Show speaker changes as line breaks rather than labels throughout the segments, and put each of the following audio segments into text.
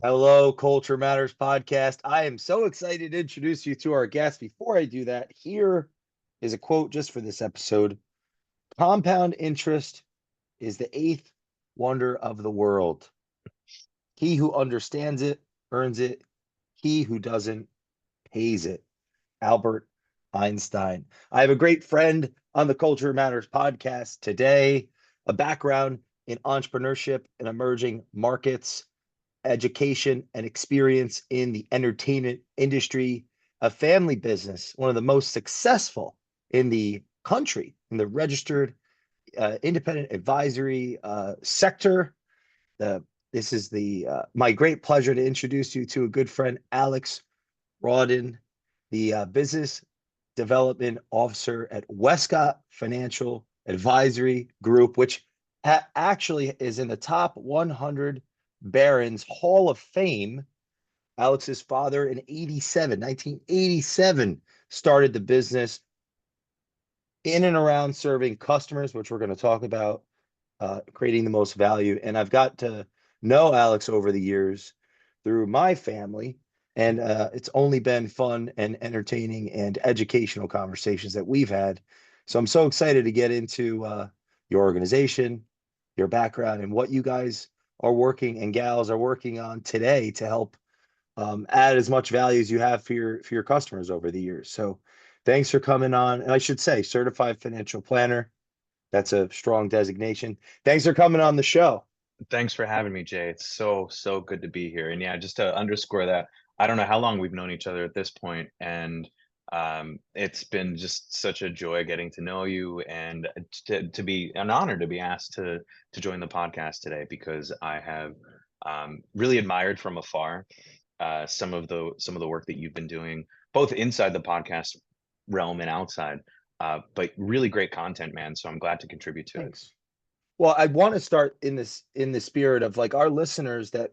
Hello, Culture Matters podcast. I am so excited to introduce you to our guest. Before I do that, here is a quote just for this episode. Compound interest is the eighth wonder of the world. He who understands it earns it. He who doesn't pays it. Albert Einstein. I have a great friend on the Culture Matters podcast today, a background in entrepreneurship and emerging markets, education and experience in the entertainment industry, a family business, one of the most successful in the country, in the registered independent advisory sector. The this is the my great pleasure to introduce you to a good friend, Alex Rawdin, the business development officer at Wescott Financial Advisory Group, which actually is in the top 100 Barron's Hall of Fame. Alex's father in 1987, started the business in and around serving customers, which we're going to talk about, creating the most value. And I've got to know Alex over the years through my family. And it's only been fun and entertaining and educational conversations that we've had. So I'm so excited to get into your organization, your background, and what you guys are working and gals are working on today to help add as much value as you have for your customers over the years. So thanks for coming on. And I should say, certified financial planner. That's a strong designation. Thanks for coming on the show.
Thanks for having me, Jay. It's so good to be here. And yeah, just to underscore that, I don't know how long we've known each other at this point, and it's been just such a joy getting to know you, and to be an honor to be asked to join the podcast today because I have really admired from afar some of the work that you've been doing, both inside the podcast realm and outside. But really great content, man. So I'm glad to contribute to it.
Thanks. Well, I want to start in the spirit of like our listeners that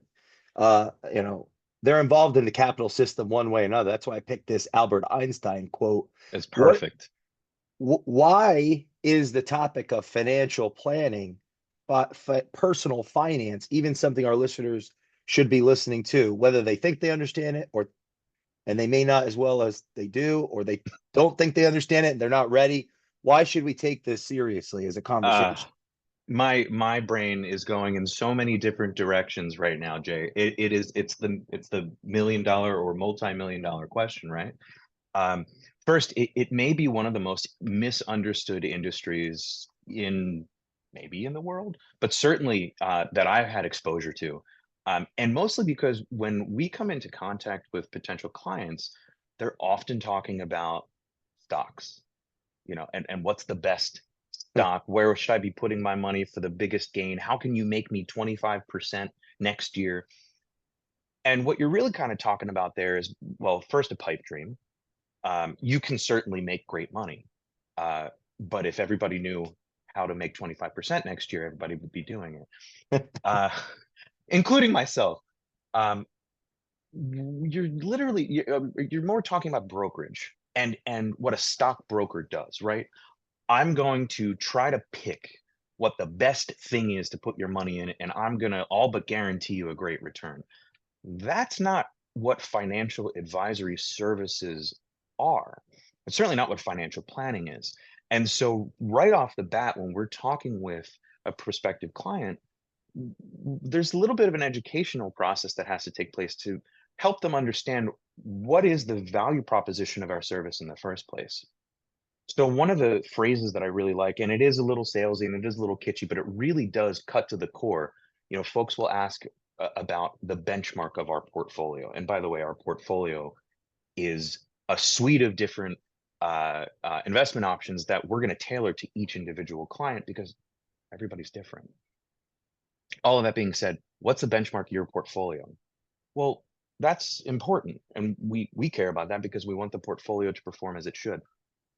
uh, you know, they're involved in the capital system one way or another. That's why I picked this Albert Einstein quote.
It's
What
perfect.
why is the topic of financial planning, but personal finance, even something our listeners should be listening to, whether they think they understand it or and they may not as well as they do, or they don't think they understand it and they're not ready. Why should we take this seriously as a
Uh,
conversation?
my brain is going in so many different directions right now, Jay. It's the $1 million or multi-million dollar question, right? Um, First, it may be one of the most misunderstood industries in maybe in the world, but certainly that I've had exposure to. And mostly because when we come into contact with potential clients, they're often talking about stocks, and what's the best stock? Where should I be putting my money for the biggest gain? How can you make me 25% next year? And what you're really kind of talking about there is, well, first, a pipe dream. You can certainly make great money. Uh, but if everybody knew how to make 25% next year, everybody would be doing it, uh, including myself. Um, you're more talking about brokerage and what a stockbroker does, right? I'm going to try to pick what the best thing is to put your money in, and I'm going to all but guarantee you a great return. That's not what financial advisory services are. It's certainly not what financial planning is. And so, right off the bat, when we're talking with a prospective client, there's a little bit of an educational process that has to take place to help them understand what is the value proposition of our service in the first place. So one of the phrases that I really like, and it is a little salesy and it is a little kitschy, but it really does cut to the core. Folks will ask about the benchmark of our portfolio. And by the way, our portfolio is a suite of different investment options that we're going to tailor to each individual client because everybody's different. All of that being said, what's the benchmark of your portfolio? Well, that's important, and we care about that because we want the portfolio to perform as it should.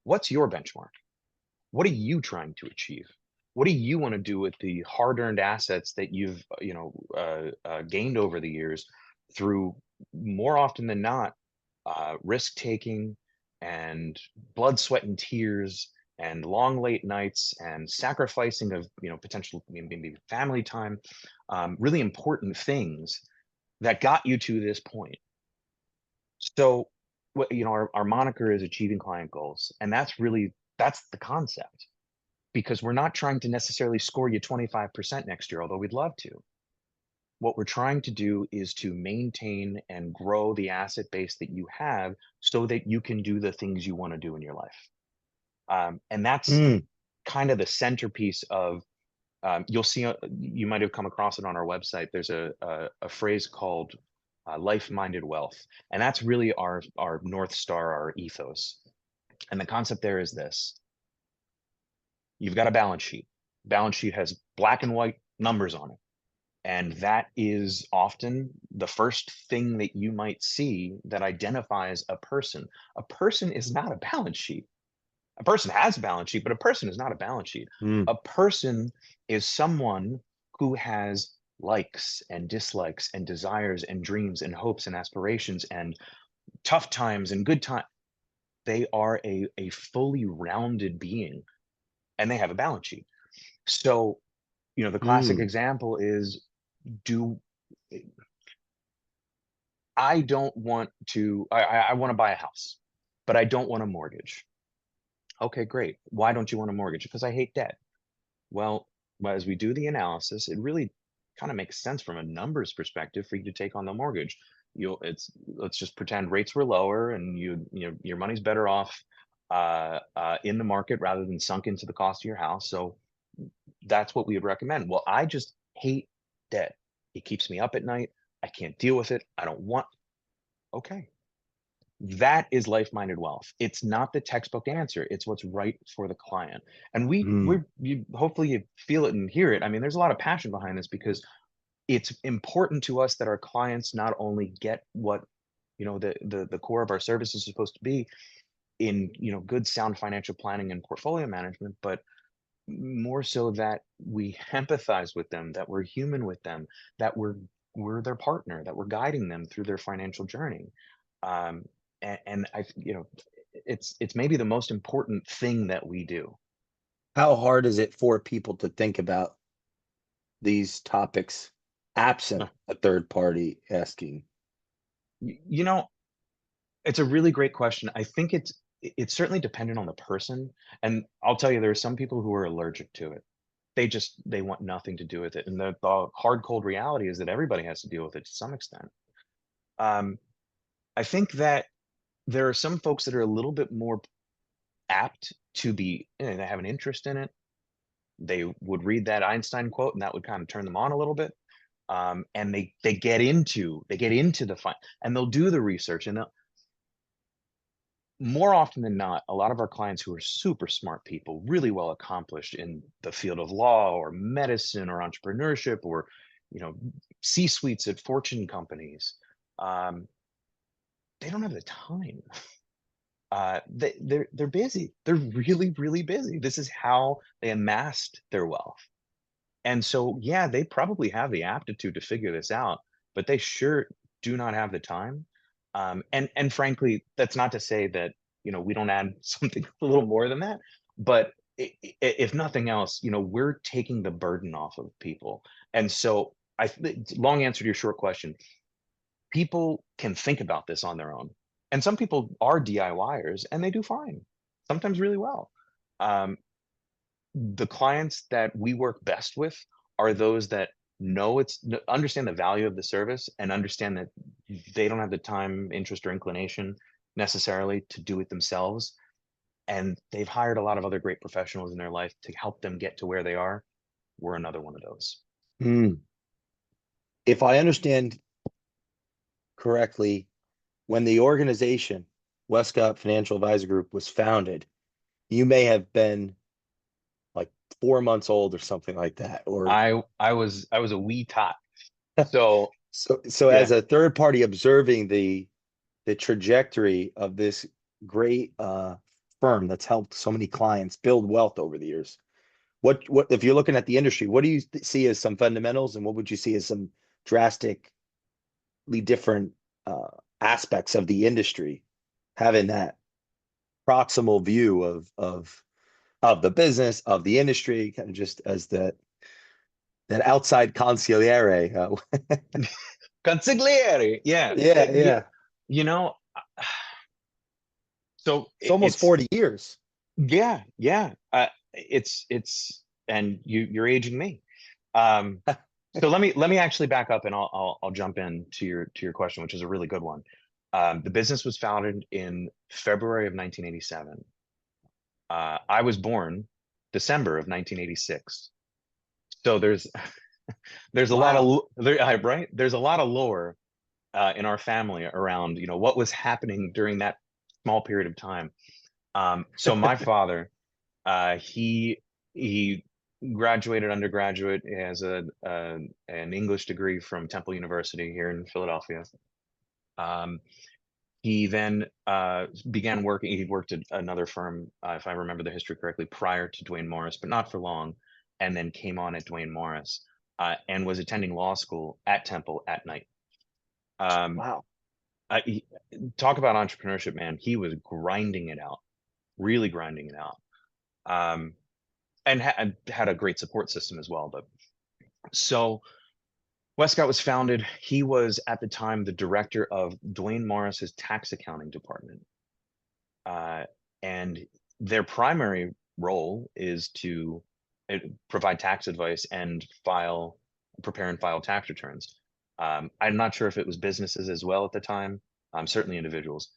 What's your benchmark? What are you trying to achieve? What do you want to do with the hard-earned assets that you've gained over the years through, more often than not, risk taking and blood, sweat, and tears and long late nights and sacrificing of potential maybe family time, really important things. that got you to this point. So, our moniker is achieving client goals, and that's the concept. Because we're not trying to necessarily score you 25% next year, although we'd love to. What we're trying to do is to maintain and grow the asset base that you have so that you can do the things you want to do in your life. And that's
Mm,
kind of the centerpiece of, you'll see, you might have come across it on our website. There's a phrase called life-minded wealth. And that's really our North Star, our ethos. And the concept there is this: you've got a balance sheet. Balance sheet has black and white numbers on it. And that is often the first thing that you might see that identifies a person. A person is not a balance sheet. A person has a balance sheet, but a person is not a balance sheet.
mm,
A person is someone who has likes and dislikes and desires and dreams and hopes and aspirations and tough times and good times. They are a fully rounded being, and they have a balance sheet. So, the classic
mm,
example is, do I don't want to I want to buy a house, but I don't want a mortgage. Okay, great. Why don't you want a mortgage? Because I hate debt. Well, as we do the analysis, it really kind of makes sense from a numbers perspective for you to take on the mortgage. Let's just pretend rates were lower and your money's better off in the market rather than sunk into the cost of your house. So that's what we would recommend. Well, I just hate debt. It keeps me up at night. I can't deal with it. I don't want. Okay, that is life-minded wealth. It's not the textbook answer. It's what's right for the client. And
mm.
you hopefully you feel it and hear it. I mean, there's a lot of passion behind this because it's important to us that our clients not only get what, the core of our service is supposed to be in, good sound financial planning and portfolio management, but more so that we empathize with them, that we're human with them, that we're their partner, that we're guiding them through their financial journey. Um, and it's maybe the most important thing that we do.
How hard is it for people to think about these topics absent
Uh,
a third party asking?
y- You know, it's a really great question. I think it's certainly dependent on the person, and I'll tell you, there are some people who are allergic to it. They want nothing to do with it, and the hard cold reality is that everybody has to deal with it to some extent. Um, I think that there are some folks that are a little bit more apt to be, they have an interest in it. They would read that Einstein quote, and that would kind of turn them on a little bit. And they get into the fun, and they'll do the research, and they'll, more often than not, a lot of our clients who are super smart people, really well accomplished in the field of law or medicine or entrepreneurship or, you know, C-suites at Fortune companies, um, they don't have the time. They're busy. They're really, really busy. This is how they amassed their wealth. And so, yeah, they probably have the aptitude to figure this out, but they sure do not have the time. And frankly, that's not to say that, we don't add something a little more than that, but if nothing else, we're taking the burden off of people. And so, long answer to your short question, people can think about this on their own. And some people are DIYers and they do fine, sometimes really well. Um, the clients that we work best with are those that understand the value of the service and understand that they don't have the time, interest, or inclination necessarily to do it themselves. And they've hired a lot of other great professionals in their life to help them get to where they are. We're another one of those.
Mm. If I understand correctly, when the organization, Wescott Financial Advisor Group, was founded, you may have been like 4 months old or something like that. Or
I was a wee tot. So
so
yeah,
as a third party observing the trajectory of this great firm that's helped so many clients build wealth over the years. What if you're looking at the industry, what do you see as some fundamentals and what would you see as some drastically different uh, aspects of the industry having that proximal view of the business of the industry, kind of just as that outside consigliere?
Consigliere. Yeah.
Yeah, yeah.
You know, so
It's almost
it's
40 years.
yeah, yeah. It's and you're aging me. Um, so let me actually back up and I'll jump in to your question, which is a really good one. The business was founded in February of 1987. I was born December of 1986. So there's a lot
Wow.
of right. There's a lot of lore in our family around what was happening during that small period of time. So my father, he graduated undergraduate as an English degree from Temple University here in Philadelphia. Um, he then began working. He worked at another firm, if I remember the history correctly, prior to Duane Morris, but not for long, and then came on at Duane Morris and was attending law school at Temple at night. Um,
Wow.
he, talk about entrepreneurship, man. He was grinding it out, really grinding it out. Um, and had a great support system as well. But so Wescott was founded. He was at the time the director of Duane Morris's tax accounting department, uh, and their primary role is to provide tax advice and prepare and file tax returns. I'm not sure if it was businesses as well at the time, certainly individuals.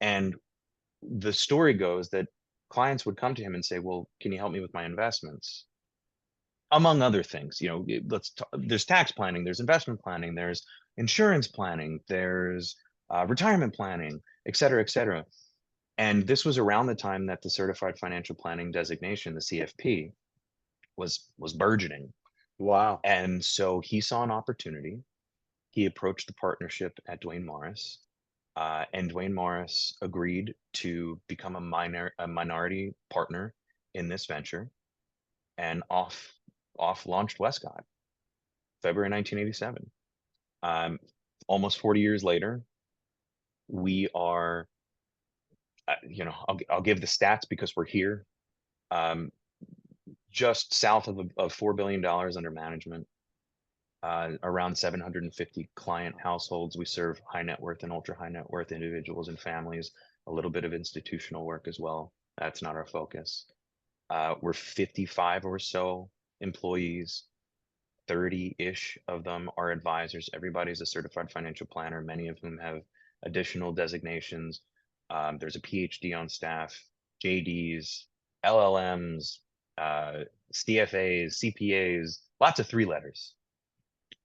And the story goes that clients would come to him and say, "Well, can you help me with my investments?" Among other things, there's tax planning, there's investment planning, there's insurance planning, there's retirement planning, et cetera, et cetera. And this was around the time that the certified financial planning designation, the CFP, was burgeoning.
Wow.
And so he saw an opportunity. He approached the partnership at Duane Morris, and Duane Morris agreed to become a minority partner in this venture, and off launched Wescott, February 1987. Um, Almost 40 years later, we are, I'll give the stats because we're here. Um, just south of $4 billion under management, around 750 client households. We serve high net worth and ultra high net worth individuals and families, a little bit of institutional work as well. That's not our focus. We're 55 or so employees. 30-ish of them are advisors. Everybody's a certified financial planner, many of whom have additional designations. There's a PhD on staff, JDs, LLMs, uh, CFAs, CPAs, lots of three letters.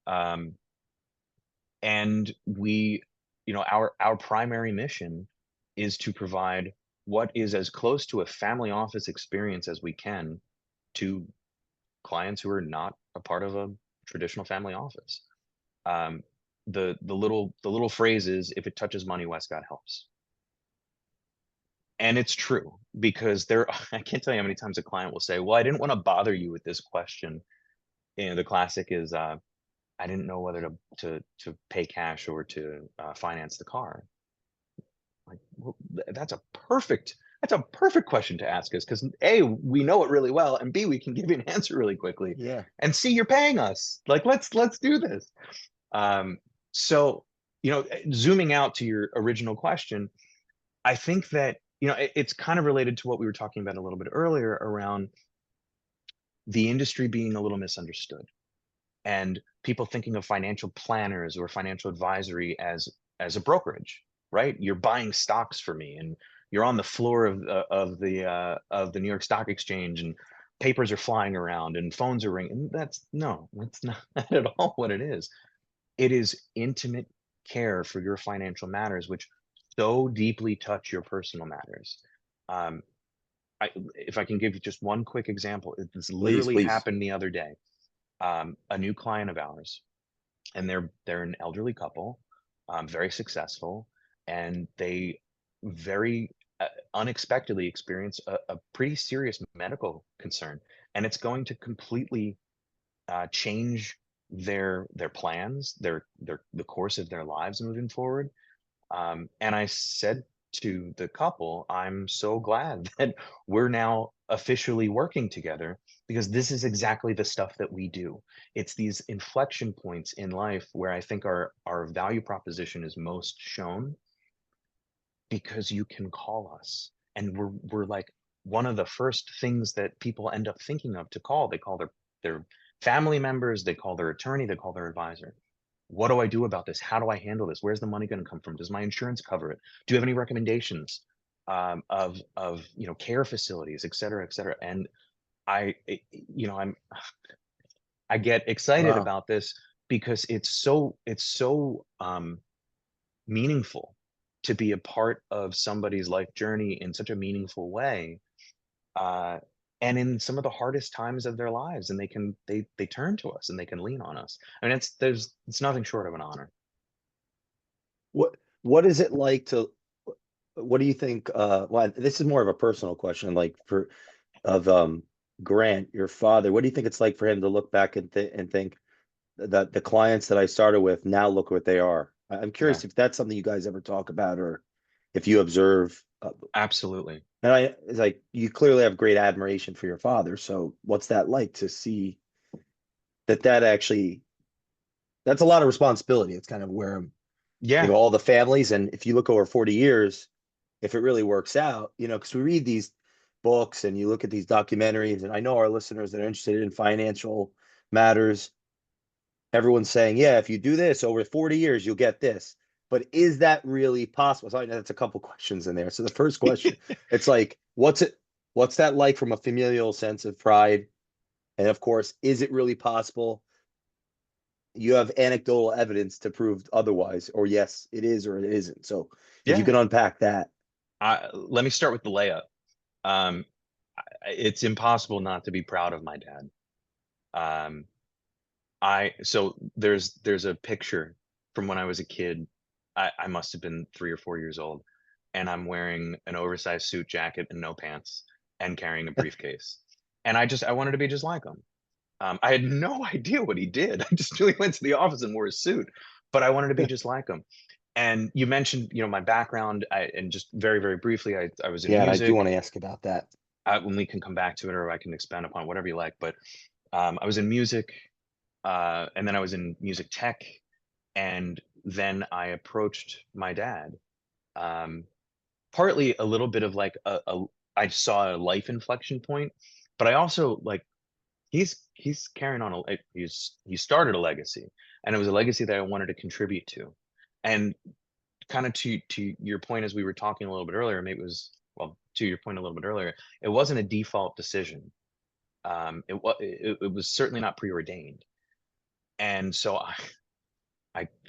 Um, and our primary mission is to provide what is as close to a family office experience as we can to clients who are not a part of a traditional family office. Um, the little phrase is, if it touches money, Wescott helps. And it's true, because I can't tell you how many times a client will say, "Well, I didn't want to bother you with this question." The classic is, "I didn't know whether to pay cash or to finance the car." Like, well, that's a perfect question to ask us, because A, we know it really well, and B, we can give you an answer really quickly,
Yeah.
and C, you're paying us. Like, let's do this. Um, so, zooming out to your original question, I think that it's kind of related to what we were talking about a little bit earlier around the industry being a little misunderstood, and people thinking of financial planners or financial advisory as a brokerage, right? You're buying stocks for me, and you're on the floor of the New York Stock Exchange, and papers are flying around and phones are ringing. That's not at all what it is. It is intimate care for your financial matters, which so deeply touch your personal matters. Um, if I can give you just one quick example, this
Please,
literally
please.
happened the other day. A new client of ours, and they're an elderly couple, very successful, and they very unexpectedly experience a pretty serious medical concern, and it's going to completely change their plans, the course of their lives moving forward. And I said to the couple, "I'm so glad that we're now officially working together, because this is exactly the stuff that we do. It's these inflection points in life where I think our value proposition is most shown, because you can call us, and we're like one of the first things that people end up thinking of to call. They call their family members, they call their attorney, they call their advisor. What do I do about this? How do I handle this? Where's the money going to come from? Does my insurance cover it? Do you have any recommendations of care facilities, et cetera, et cetera? And I get excited
Wow.
about this because it's so meaningful to be a part of somebody's life journey in such a meaningful way, uh, and in some of the hardest times of their lives, and they turn to us and they can lean on us. I mean, it's nothing short of an honor.
What is it like to, what do you think, well, this is more of a personal question, like for, of, Grant, your father, what do you think it's like for him to look back and think that the clients that I started with now look what they are? I'm
Yeah,
curious if that's something you guys ever talk about, or if you observe,
absolutely.
and it's like, you clearly have great admiration for your father. So what's that like to see that actually, that's a lot of responsibility. It's kind of where I'm,
Yeah,
all the families. And if you look over 40 years, if it really works out, because we read these books and you look at these documentaries, and I know our listeners that are interested in financial matters, everyone's saying, yeah, if you do this over 40 years, you'll get this. But is that really possible? So I know that's a couple questions in there. So the first question, it's like, what's that like from a familial sense of pride? And of course, is it really possible? You have anecdotal evidence to prove otherwise, or yes, it is or it isn't. So if you
yeah.
can unpack that.
Let me start with the layup. Um, it's impossible not to be proud of my dad. Um, I so there's a picture from when I was a kid. I must have been 3 or 4 years old, and I'm wearing an oversized suit jacket and no pants, and carrying a briefcase. And I wanted to be just like him. I had no idea what he did. I just knew he went to the office and wore a suit, but I wanted to be just like him. And you mentioned, my background, and just very, very briefly, I was in
Yeah, and I do
music.
want to ask about that.
When we can come back to it, or I can expand upon whatever you like. But I was in music, and then I was in music tech, and then I approached my dad. Um, Partly a little bit of like I saw a life inflection point, but I also like he's carrying on he started a legacy, and it was a legacy that I wanted to contribute to. And kind of to your point, as we were talking a little bit earlier, maybe it was, well, to your point a little bit earlier, it wasn't a default decision. It was certainly not preordained. And so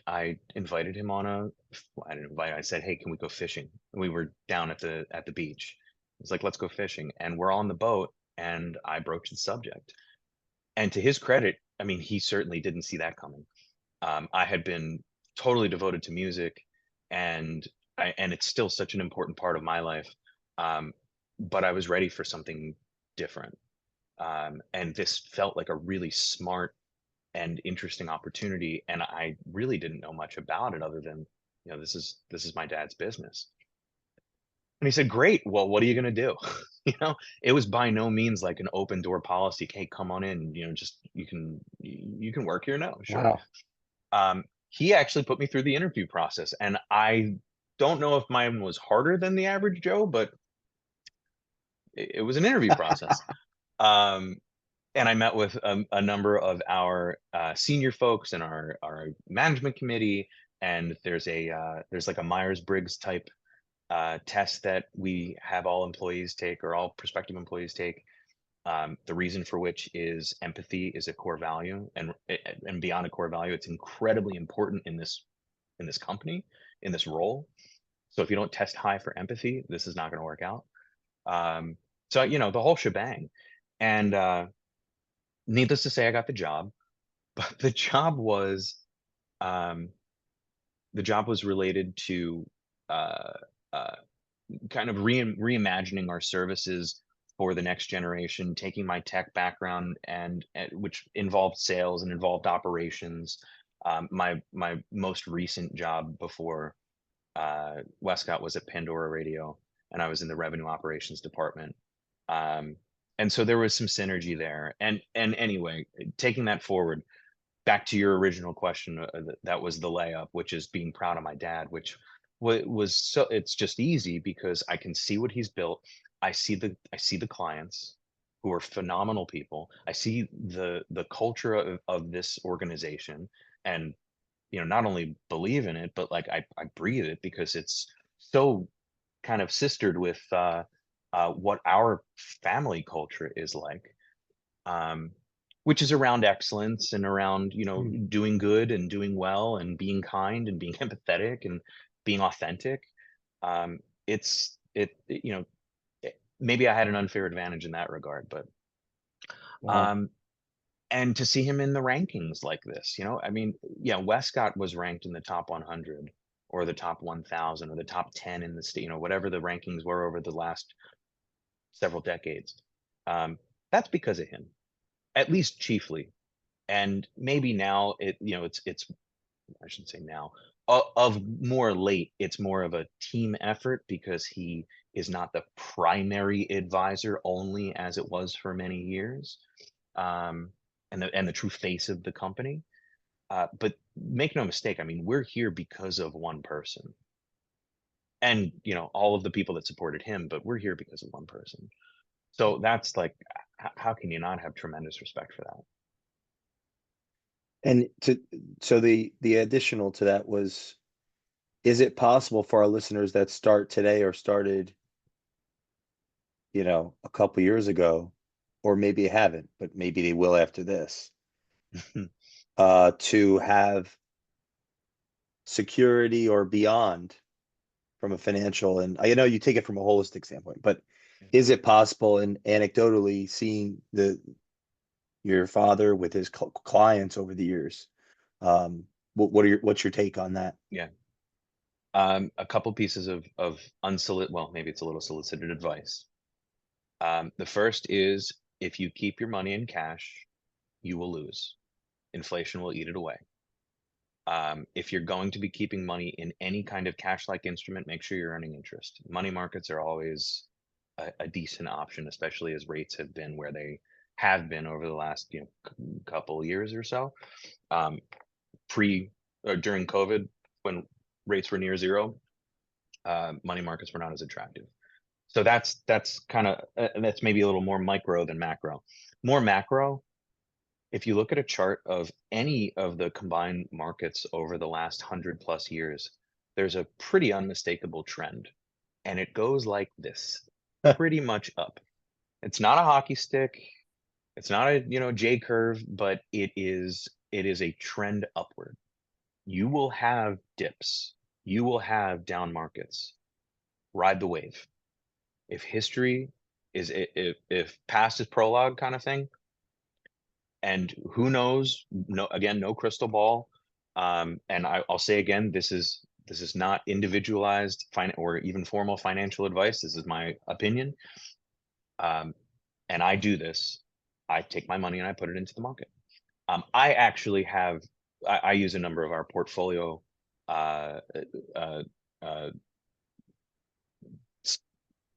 I invited him on a well, I didn't invite, I said, "Hey, can we go fishing?" And we were down at the beach. It's like, "Let's go fishing." And we're on the boat, and I broached the subject. And to his credit, I mean, he certainly didn't see that coming. I had been totally devoted to music, and and it's still such an important part of my life. Um, but I was ready for something different. And this felt like a really smart and interesting opportunity, and I really didn't know much about it other than, this is my dad's business. And he said, "Great. Well, what are you gonna do?" It was by no means like an open door policy. "Hey, come on in, just you can work here now." Sure.
Wow.
He actually put me through the interview process, and I don't know if mine was harder than the average Joe, but it was an interview process. Um, and I met with a number of our senior folks and our management committee. And there's like a Myers-Briggs type test that we have all employees take, or all prospective employees take. The reason for which is empathy is a core value, and beyond a core value, it's incredibly important in this company, in this role. So if you don't test high for empathy, this is not going to work out. Um, so the whole shebang. And needless to say, I got the job. But um, the job was related to uh, uh, kind of reimagining our services for the next generation, taking my tech background, and which involved sales and involved operations. My most recent job before Wescott was at Pandora Radio, and I was in the revenue operations department. And so there was some synergy there. And anyway, taking that forward, back to your original question, that was the layup, which is being proud of my dad, which was so it's just easy because I can see what he's built. I see the clients who are phenomenal people. I see the culture of this organization, and not only believe in it, but like I breathe it because it's so kind of sistered with what our family culture is like, um, which is around excellence and around
Mm.
doing good and doing well and being kind and being empathetic and being authentic. Um, maybe I had an unfair advantage in that regard, but
Wow.
um, and to see him in the rankings like this, I mean, yeah, Wescott was ranked in the top 100 or the top 1000 or the top 10 in the state, whatever the rankings were over the last several decades. Um, that's because of him, at least chiefly. And maybe now it's I shouldn't say now, of more late, it's more of a team effort because he is not the primary advisor only as it was for many years, um, and the true face of the company. But make no mistake, I mean, we're here because of one person, and all of the people that supported him, but we're here because of one person. So that's like, how can you not have tremendous respect for that?
And so the additional to that was, is it possible for our listeners that start today or started, a couple years ago, or maybe haven't, but maybe they will after this, to have security or beyond from a financial, and I know you take it from a holistic standpoint, but is it possible, and anecdotally seeing your father with his clients over the years, what's your take on that?
Yeah. A couple pieces of unsolicited, well, maybe it's a little solicited advice. The first is, if you keep your money in cash, you will lose. Inflation will eat it away. If you're going to be keeping money in any kind of cash-like instrument, make sure you're earning interest. Money markets are always a decent option, especially as rates have been where they have been over the last couple years or so. Um, pre or during COVID, when rates were near zero, money markets were not as attractive. So that's kind of that's maybe a little more micro than macro. More macro, if you look at a chart of any of the combined markets over the last 100+ years, there's a pretty unmistakable trend, and it goes like this, pretty much up. It's not a hockey stick, it's not a J curve, but it is a trend upward. You will have dips, you will have down markets. Ride the wave. If history is if past is prologue kind of thing, and who knows, no, again, no crystal ball. And I'll say again, this is not individualized or even formal financial advice. This is my opinion. um, and I do this. I take my money and I put it into the market. I actually have I use a number of our portfolio uh, uh, uh,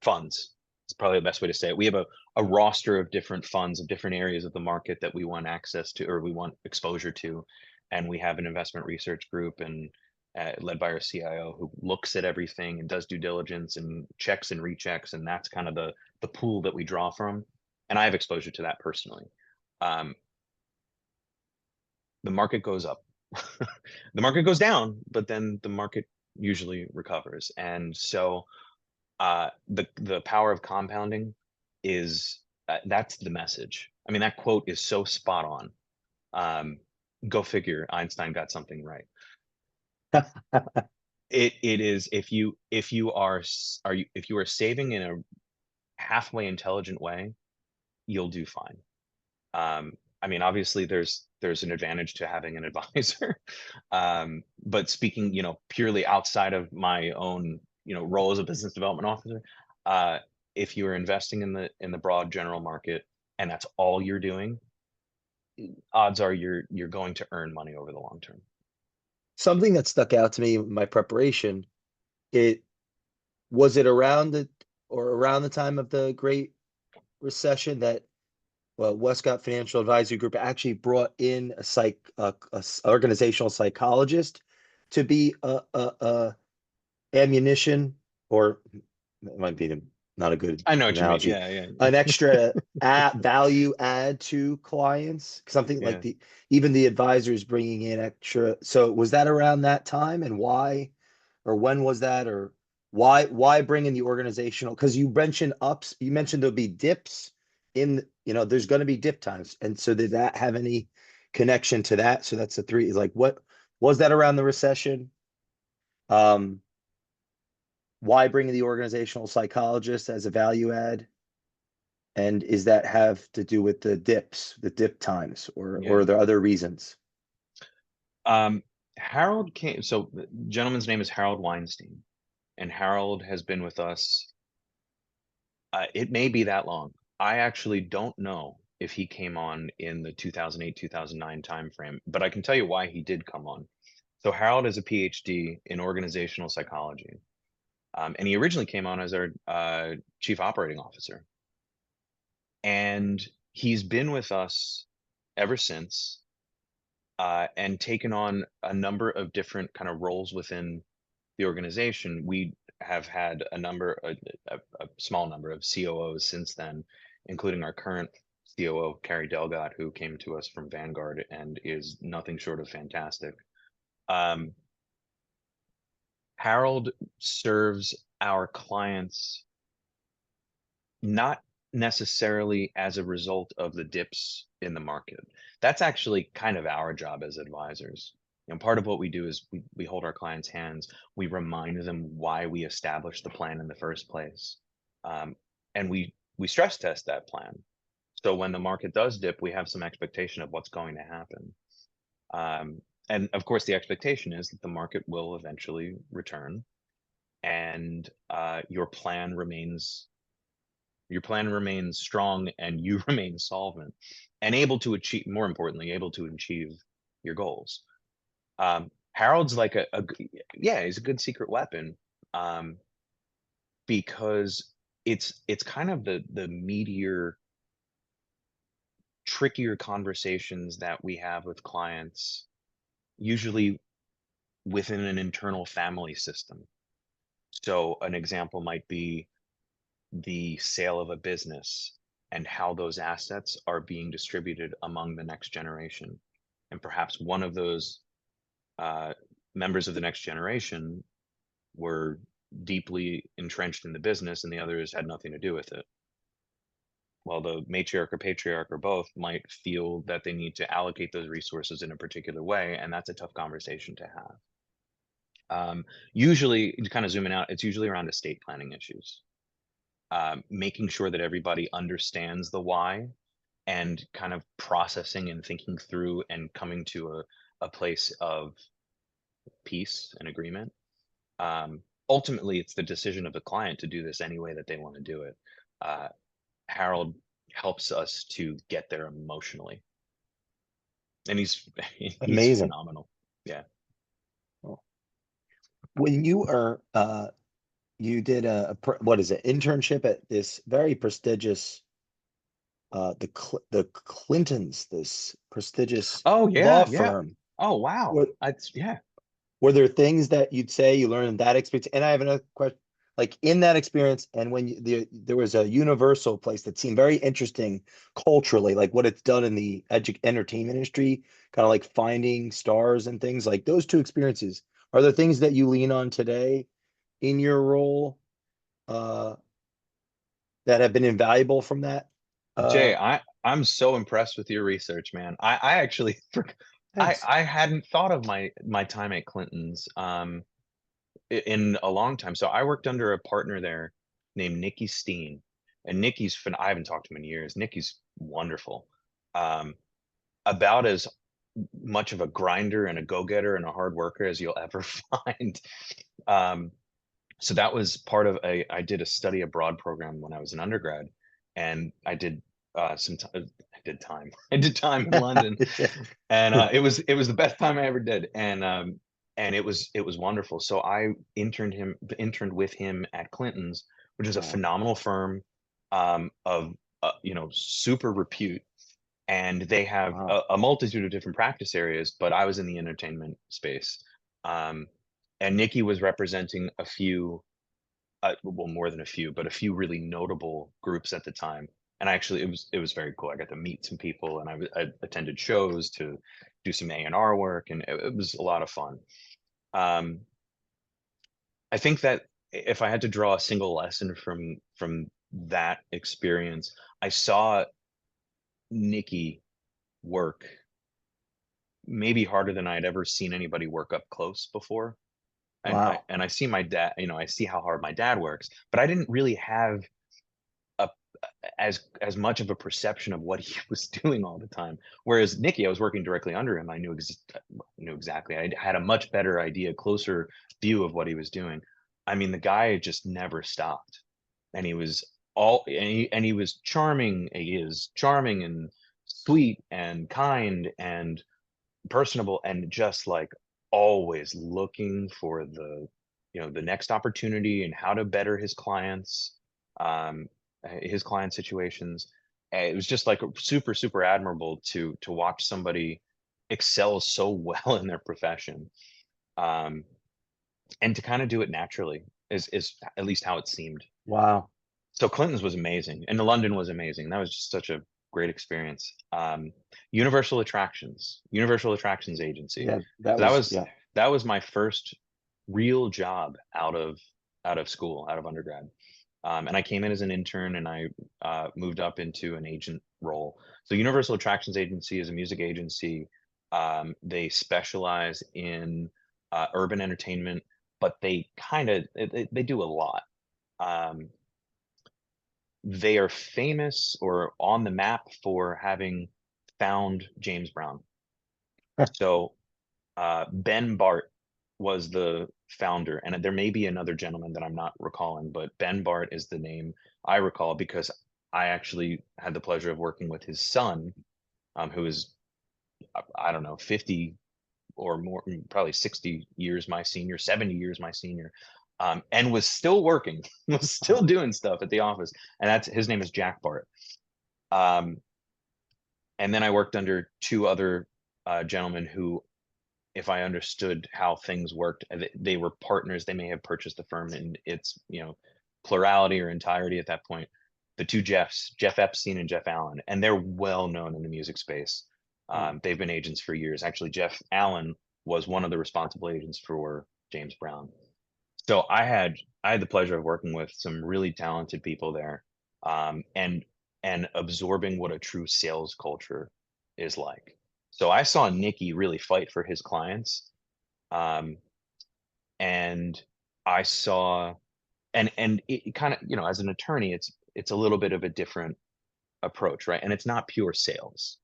funds. It's probably the best way to say it. We have a roster of different funds of different areas of the market that we want access to or we want exposure to. And we have an investment research group and led by our CIO who looks at everything and does due diligence and checks and rechecks. And that's kind of the pool that we draw from. And I have exposure to that personally. Um, the market goes up. The market goes down, but then the market usually recovers. And so the power of compounding is that's the message. I mean, that quote is so spot on. Um, Go figure, Einstein got something right. It is, if you are saving in a halfway intelligent way, you'll do fine. I mean, obviously there's an advantage to having an advisor. But speaking, purely outside of my own, role as a business development officer, uh, if you're investing in the broad general market and that's all you're doing, odds are you're going to earn money over the long term.
Something that stuck out to me in my preparation, it was it around the time of the great recession that Wescott Financial Advisory Group actually brought in organizational psychologist to be a ammunition, or it might be not a good
I know what you mean.
analogy,
Yeah, yeah,
an extra value add to clients, something like
yeah.
even the advisors bringing in extra. So was that around that time, and why, or when was that, or why bring in the organizational? Because you mentioned ups, you mentioned there'll be dips in, there's going to be dip times, and so did that have any connection to that? So that's the three. Like, what was that around the recession? Um, why bring in the organizational psychologist as a value add? And is that have to do with the dips, the dip times, or
Yeah.
are there other reasons?
Harold came. So the gentleman's name is Harold Weinstein, and Harold has been with us. It may be that long. I actually don't know if he came on in the 2008, 2009 timeframe, but I can tell you why he did come on. So Harold is a PhD in organizational psychology, and he originally came on as our chief operating officer, and he's been with us ever since, and taken on a number of different kind of roles within the organization. We have had a small number of COOs since then, including our current COO, Carrie Delgott, who came to us from Vanguard and is nothing short of fantastic. Um, Harold serves our clients not necessarily as a result of the dips in the market. That's actually kind of our job as advisors. Part of what we do is we hold our clients' hands. We remind them why we established the plan in the first place, um, and we stress test that plan. So when the market does dip, we have some expectation of what's going to happen. And of course, the expectation is that the market will eventually return, and your plan remains strong, and you remain solvent and able to achieve, more importantly, able to achieve your goals. Harold's like yeah, he's a good secret weapon, um, because it's kind of the meatier, trickier conversations that we have with clients, usually within an internal family system. So an example might be the sale of a business and how those assets are being distributed among the next generation. And perhaps one of those uh, members of the next generation were deeply entrenched in the business and the others had nothing to do with it. Well, the matriarch or patriarch or both might feel that they need to allocate those resources in a particular way, and that's a tough conversation to have. Usually, kind of zooming out, it's usually around estate planning issues. Making sure that everybody understands the why, and kind of processing and thinking through and coming to a place of peace and agreement. Ultimately, it's the decision of the client to do this any way that they want to do it. Uh, Harold helps us to get there emotionally, and he's
Amazing.
phenomenal. Yeah.
When you are you did what is it, internship at this very prestigious the Clintons, this prestigious
Oh
law
yeah, yeah.
firm.
Oh wow.
Were,
That's yeah.
were there things that you'd say you learned in that experience? And I have another question, like in that experience, and when there was a Universal place that seemed very interesting culturally, like what it's done in the entertainment industry, kind of like Finding Stars and things like those two experiences. Are there things that you lean on today in your role uh, that have been invaluable from that?
Jay,
Uh,
I'm so impressed with your research, man. I actually
Thanks.
I hadn't thought of my time at Clinton's in a long time. So I worked under a partner there named Nikki Steen, and I haven't talked to him in years. Nikki's wonderful. Um, about as much of a grinder and a go-getter and a hard worker as you'll ever find. Um, so that was part of I did a study abroad program when I was an undergrad, and I did I did time in London, and it was the best time I ever did, and it was wonderful. So I interned with him at Clinton's, which is a
Wow.
phenomenal firm, of super repute, and they have
Wow.
a multitude of different practice areas, but I was in the entertainment space. Um, and Nikki was representing a few, well, more than a few, but a few really notable groups at the time. And actually, it was very cool. I got to meet some people, and I attended shows to do some A&R work, and it was a lot of fun. Um, I think that if I had to draw a single lesson from that experience, I saw Nikki work maybe harder than I'd ever seen anybody work up close before.
Wow.
And I see my dad, I see how hard my dad works, but I didn't really have a as much of a perception of what he was doing all the time. Whereas Nikki, I was working directly under him. I knew exactly. I had a much better idea, closer view of what he was doing. I mean, the guy just never stopped, and he was and he was charming. He is charming and sweet and kind and personable, and just like always looking for the next opportunity and how to better um his client situations. And it was just like super super admirable to watch somebody excel so well in their profession, um and to kind of do it naturally is at least how it seemed.
Wow.
So Clinton's was amazing, and the London was amazing. That was just such a great experience. Universal Attractions Agency.
Yeah, that
So that
was,
was
yeah.
that was my first real job out of school, out of undergrad. And I came in as an intern, and I moved up into an agent role. So Universal Attractions Agency is a music agency. They specialize in urban entertainment, but they do a lot. Um, they are famous or on the map for having found James Brown. So Ben Bart was the founder, and there may be another gentleman that I'm not recalling, but Ben Bart is the name I recall because I actually had the pleasure of working with his son, who is, I don't know, 50 or more, probably 60 years my senior, 70 years my senior, and was still working, was still
Wow.
doing stuff at the office. And that's his name is Jack Bart. Um, and then I worked under two other gentlemen who, if I understood how things worked, they were partners. They may have purchased the firm in its, plurality or entirety at that point. The two Jeffs, Jeff Epstein and Jeff Allen, and they're well known in the music space.
Hmm.
They've been agents for years. Actually, Jeff Allen was one of the responsible agents for James Brown. So I had the pleasure of working with some really talented people there, and absorbing what a true sales culture is like. So I saw Nicky really fight for his clients, um, and I saw and it kind of, as an attorney, it's a little bit of a different approach, right? And it's not pure sales.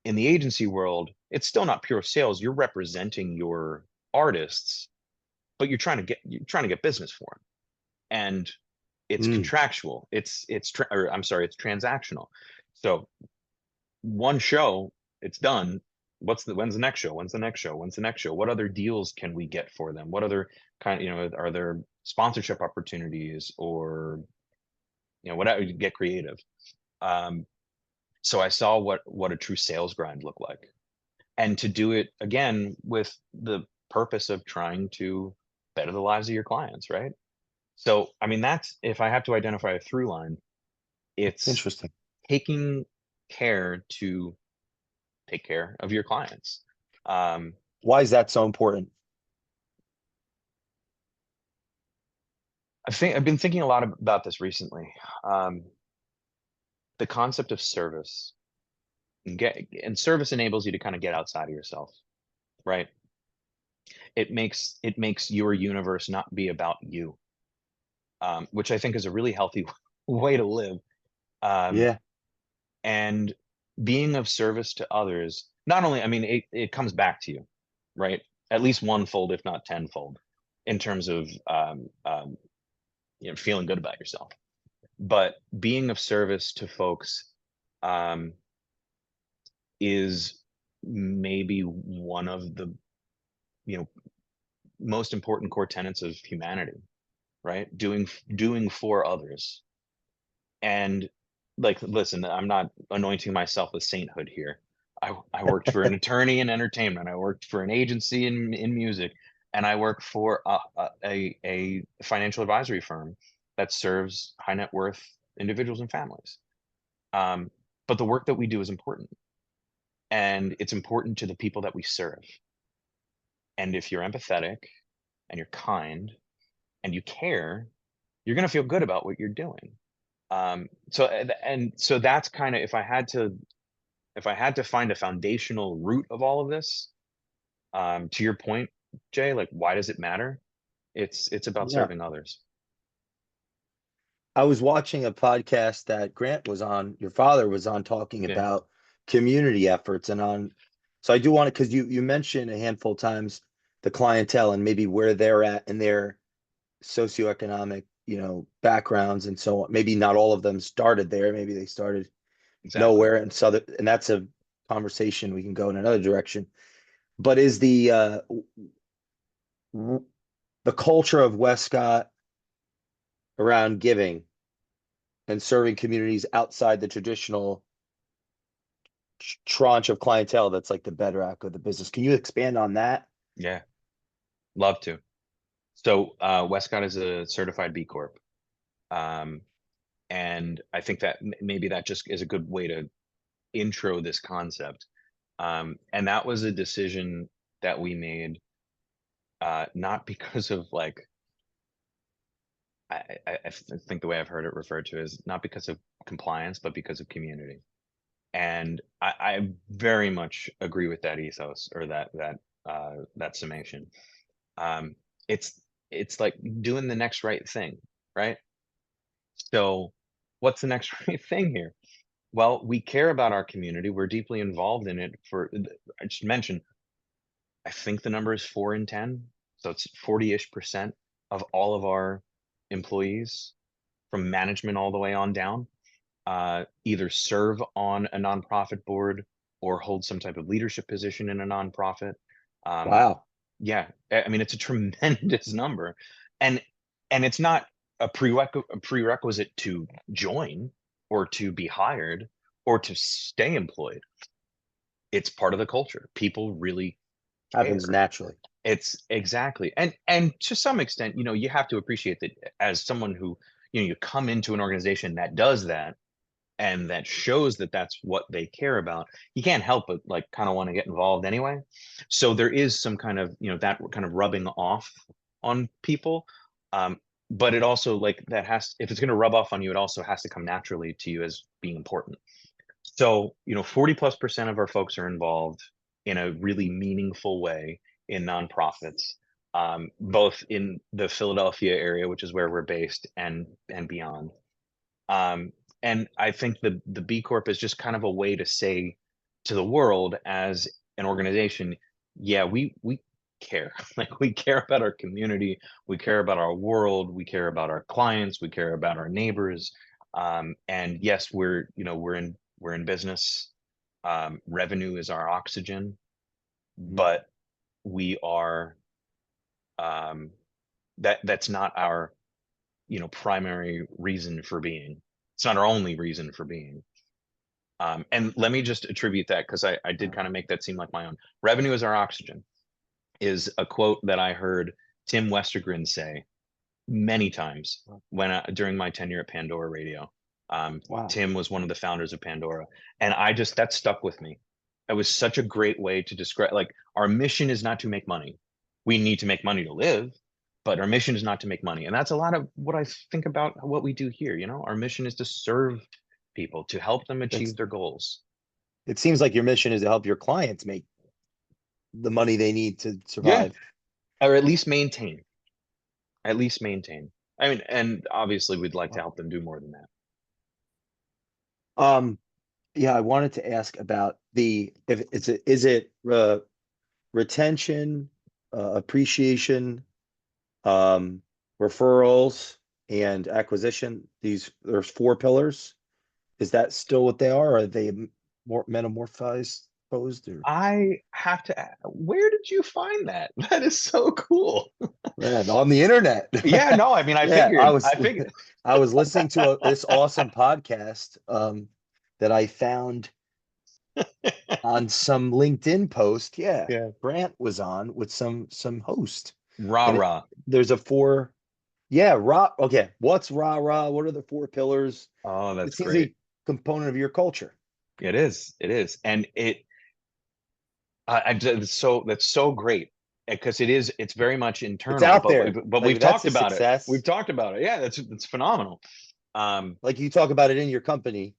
In the agency world, it's still not pure sales. You're representing your artists, but you're trying to get business for them, and it's
Mm.
contractual. I'm sorry, it's transactional. So one show, it's done. When's the next show? When's the next show? When's the next show? What other deals can we get for them? What other are there sponsorship opportunities, or whatever, get creative. Um, so I saw what a true sales grind looked like, and to do it again with the purpose of trying to better the lives of your clients, right? So, I mean, that's, if I have to identify a through line,
It's
it's
interesting.
taking care to take care of your clients. Um,
Why is that so important?
I've been thinking a lot about this recently. Um, the concept of service, and service enables you to kind of get outside of yourself, right? It makes your universe not be about you, which I think is a really healthy way to live. Um,
Yeah.
and being of service to others, not only, I mean, it comes back to you, right? At least one fold, if not tenfold, in terms of feeling good about yourself. But being of service to folks, um, is maybe one of the you know most important core tenets of humanity, right? Doing for others. And like, listen, I'm not anointing myself with sainthood here. I worked for an attorney in entertainment. I worked for an agency in music, and I work for a financial advisory firm that serves high net worth individuals and families. Um, but the work that we do is important, and it's important to the people that we serve. And if you're empathetic and you're kind and you care, you're going to feel good about what you're doing. So that's kind of, if I had to find a foundational root of all of this, to your point, Jay, like, why does it matter? It's about
Yeah.
serving others.
I was watching a podcast that Grant was on, your father was on, talking
Yeah,
about community efforts and on. So I do want to, because you mentioned a handful of times the clientele and maybe where they're at in their socioeconomic, backgrounds and so on. Maybe not all of them started there. Maybe they started
exactly.
nowhere and southern, and that's a conversation we can go in another direction. But is the culture of Wescott around giving and serving communities outside the traditional tranche of clientele that's like the bedrock of the business. Can you expand on that?
Yeah, love to. So Westcott is a certified B Corp. Um, and I think that maybe that just is a good way to intro this concept. And that was a decision that we made, not because of like, I think the way I've heard it referred to is not because of compliance, but because of community. And I very much agree with that ethos, or that summation. Um, it's it's like doing the next right thing, right? So what's the next right thing here? Well, we care about our community. We're deeply involved in it. I just mentioned, I think the number is 4 in 10. So it's 40-ish% of all of our employees, from management all the way on down, either serve on a nonprofit board or hold some type of leadership position in a nonprofit. Um,
Wow.
yeah, I mean, it's a tremendous number, and it's not a prerequisite to join or to be hired or to stay employed. It's part of the culture. People really
Happens
care.
naturally.
It's exactly, and to some extent, you have to appreciate that as someone who, you come into an organization that does that and that shows that that's what they care about, you can't help but like kind of want to get involved anyway. So there is some kind of, that kind of rubbing off on people. Um, but it also, like, that has, if it's going to rub off on you, it also has to come naturally to you as being important. So, 40+% of our folks are involved in a really meaningful way in nonprofits, both in the Philadelphia area, which is where we're based, and beyond. Um, and I think the B Corp is just kind of a way to say to the world as an organization, yeah, we care. Like, we care about our community, we care about our world, we care about our clients, we care about our neighbors. And yes, we're in business. Revenue is our oxygen, but we are, um, that's not our, primary reason for being. It's not our only reason for being. And let me just attribute that, because I did kind of make that seem like my own. Revenue is our oxygen is a quote that I heard Tim Westergren say many times during my tenure at Pandora Radio.
Wow.
Tim was one of the founders of Pandora, and that stuck with me. It was such a great way to describe, like, our mission is not to make money. We need to make money to live, but our mission is not to make money. And that's a lot of what I think about what we do here. Our mission is to serve people, to help them
That's
achieve their goals.
it seems like your mission is to help your clients make the money they need to
Yeah.
survive.
Or at least maintain. At least maintain. I mean, and obviously we'd like to help them do more than that.
Um, yeah, I wanted to ask about if is it retention, appreciation, um, referrals, and acquisition. There's four pillars. Is that still what they are? Or are they more metamorphized, posed, or
I have to where did you find that? That is so cool.
Yeah, on the internet.
Yeah, no, I mean, I
Yeah,
figured, I figured.
I was listening to this awesome podcast that I found on some LinkedIn post. Yeah,
Yeah.
Grant was on with some host,
Rah
and
rah.
there's a four. Yeah, Okay, what's rah rah? What are the four pillars?
Oh,
It
that's
seems
great.
a component of your culture.
It is. It is. And that's so great because it's very much
It's
internal,
out
but
there.
we've
Like that's
talked
a
about it. We've
success.
talked about it. Yeah, that's phenomenal. Um,
Like you talk about it in your company,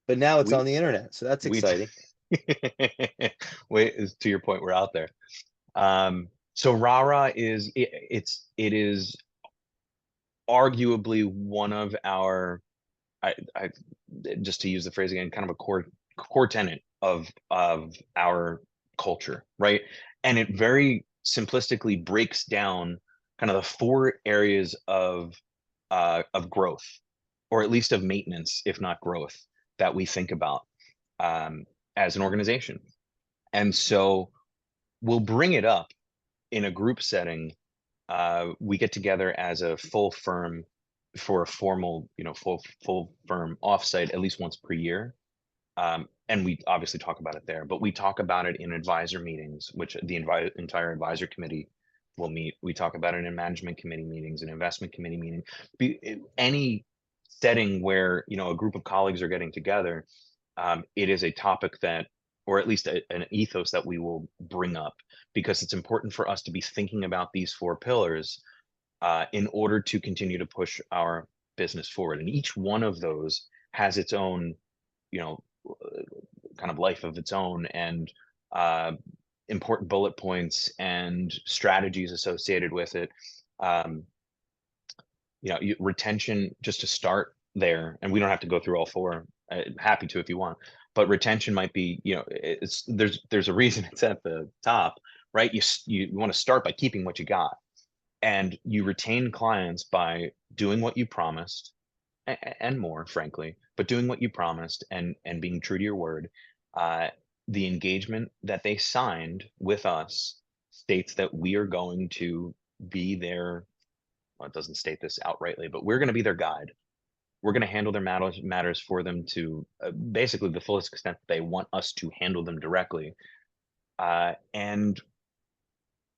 but now it's on
we
the internet, so that's
we
exciting.
wait, to your point, we're out there. So Rara it is arguably one of our I just to use the phrase again, kind of a core tenet of our culture, right? And it very simplistically breaks down kind of the four areas of growth, or at least of maintenance, if not growth, that we think about um, as an organization. And so we'll bring it up in a group setting. We get together as a full firm for a formal, full firm offsite at least once per year. And we obviously talk about it there, but we talk about it in advisor meetings, which the entire advisor committee will meet. We talk about it in management committee meetings and investment committee meeting. Any setting where a group of colleagues are getting together, it is a topic that, or at least an ethos that we will bring up, because it's important for us to be thinking about these four pillars in order to continue to push our business forward. And each one of those has its own, you know, kind of life of its own, and uh, important bullet points and strategies associated with it. Um, retention, just to start there, and we don't have to go through all four. Happy to if you want, but retention might be, it's there's a reason it's at the top, right? You want to start by keeping what you got, and you retain clients by doing what you promised, and more, frankly, but doing what you promised and being true to your word. uh, the engagement that they signed with us states that we are going to be their, well, it doesn't state this outrightly, but we're going to be their guide. We're going to handle their matters for them to basically the fullest extent that they want us to handle them directly, and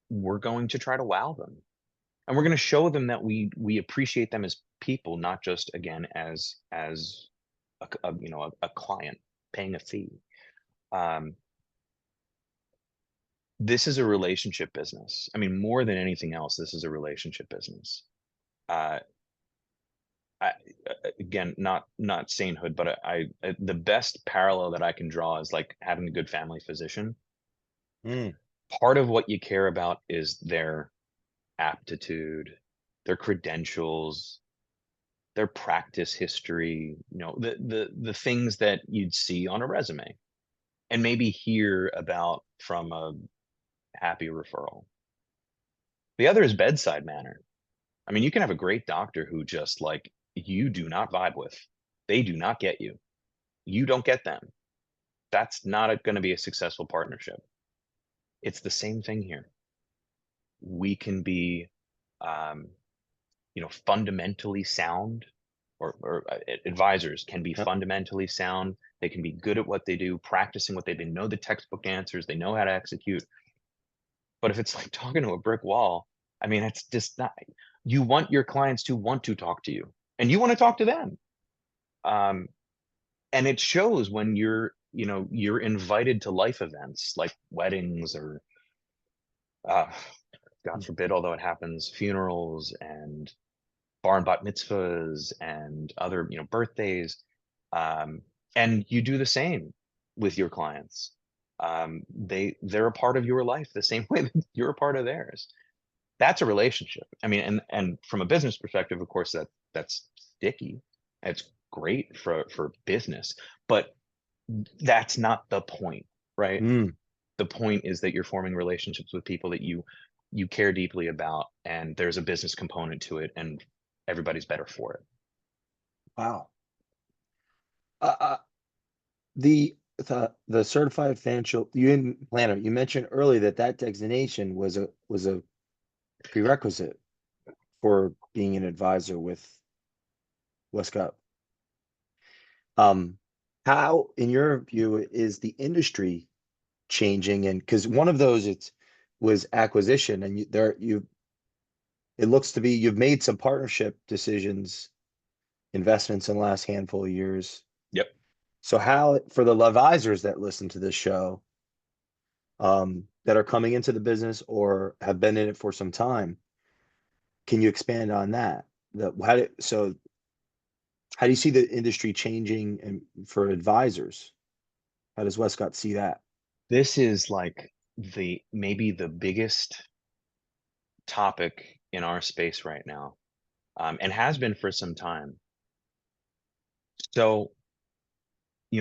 we're going to try to wow them, and we're going to show them that we appreciate them as people, not just again as a client paying a fee. um, this is a relationship business. I mean, more than anything else, this is a relationship business. uh, I, again, not sainthood, but the best parallel that I can draw is like having a good family physician.
Mm.
Part of what you care about is their aptitude, their credentials, their practice history, the things that you'd see on a resume and maybe hear about from a happy referral. The other is bedside manner. I mean, you can have a great doctor who just like you do not vibe with. They do not get you. You don't get them. That's not going to be a successful partnership. It's the same thing here. We can be, um, fundamentally sound, or advisors can be
Yep.
fundamentally sound. They can be good at what they do, practicing what they know the textbook answers, they know how to execute. But if it's like talking to a brick wall, I mean, it's just not. You want your clients to want to talk to you, and you want to talk to them. Um, and it shows when you're invited to life events like weddings or, uh, God forbid, although it happens, funerals and bar and bat mitzvahs and other birthdays, um, and you do the same with your clients. They're a part of your life the same way that you're a part of theirs. That's a relationship. I mean, and from a business perspective, of course, that's sticky. It's great for business, but that's not the point, right?
Mm.
The point is that you're forming relationships with people that you care deeply about, and there's a business component to it, and everybody's better for it.
Wow. Uh, uh, the certified financial planner, you mentioned earlier that designation was a prerequisite for being an advisor with Wescott. How, in your view, is the industry changing? And because one of those was acquisition, and it looks to be you've made some partnership decisions, investments in the last handful of years.
Yep.
So how, for the advisors that listen to this show, that are coming into the business or have been in it for some time, can you expand on that? How do you see the industry changing and for advisors? How does Wescott see that?
This is like maybe the biggest topic in our space right now, and has been for some time. So,